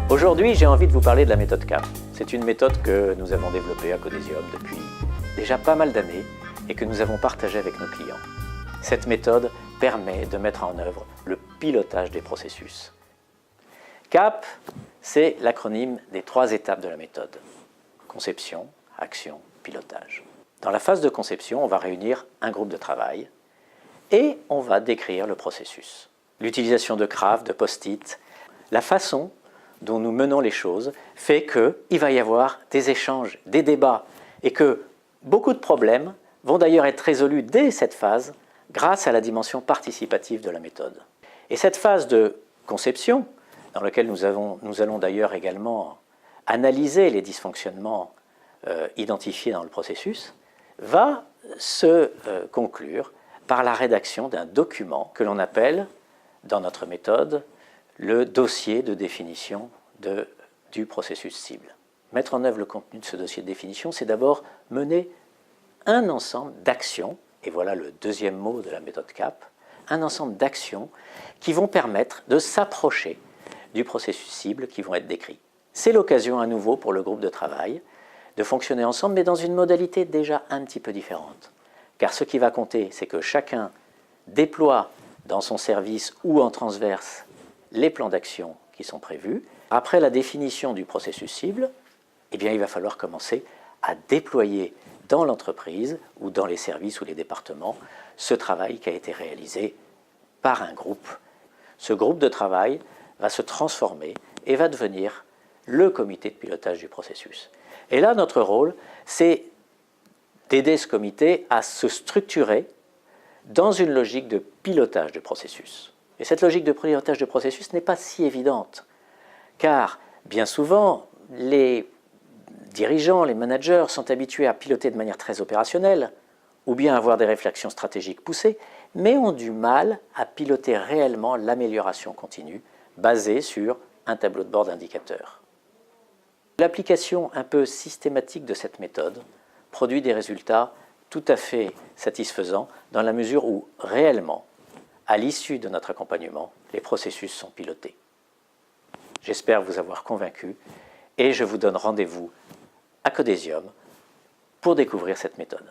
Aujourd'hui, j'ai envie de vous parler de la méthode CAP. C'est une méthode que nous avons développée à Codesium depuis déjà pas mal d'années et que nous avons partagée avec nos clients. Cette méthode permet de mettre en œuvre le pilotage des processus. CAP, c'est l'acronyme des 3 étapes de la méthode. Conception, action, pilotage. Dans la phase de conception, on va réunir un groupe de travail et on va décrire le processus. L'utilisation de craft, de post-it, la façon dont nous menons les choses fait qu'il va y avoir des échanges, des débats et que beaucoup de problèmes vont d'ailleurs être résolus dès cette phase grâce à la dimension participative de la méthode. Et cette phase de conception, dans laquelle nous allons d'ailleurs également analyser les dysfonctionnements identifiés dans le processus, va se conclure par la rédaction d'un document que l'on appelle, dans notre méthode, le dossier de définition du processus cible. Mettre en œuvre le contenu de ce dossier de définition, c'est d'abord mener un ensemble d'actions, et voilà le deuxième mot de la méthode CAP, un ensemble d'actions qui vont permettre de s'approcher du processus cible qui vont être décrits. C'est l'occasion à nouveau pour le groupe de travail de fonctionner ensemble, mais dans une modalité déjà un petit peu différente. Car ce qui va compter, c'est que chacun déploie dans son service ou en transverse les plans d'action qui sont prévus. Après la définition du processus cible, eh bien, il va falloir commencer à déployer dans l'entreprise ou dans les services ou les départements ce travail qui a été réalisé par un groupe. Ce groupe de travail va se transformer et va devenir le comité de pilotage du processus. Et là, notre rôle, c'est d'aider ce comité à se structurer dans une logique de pilotage de processus. Et cette logique de pilotage de processus n'est pas si évidente, car bien souvent, les dirigeants, les managers sont habitués à piloter de manière très opérationnelle, ou bien à avoir des réflexions stratégiques poussées, mais ont du mal à piloter réellement l'amélioration continue, basée sur un tableau de bord d'indicateurs. L'application un peu systématique de cette méthode produit des résultats tout à fait satisfaisants dans la mesure où, réellement, à l'issue de notre accompagnement, les processus sont pilotés. J'espère vous avoir convaincu et je vous donne rendez-vous à Codesium pour découvrir cette méthode.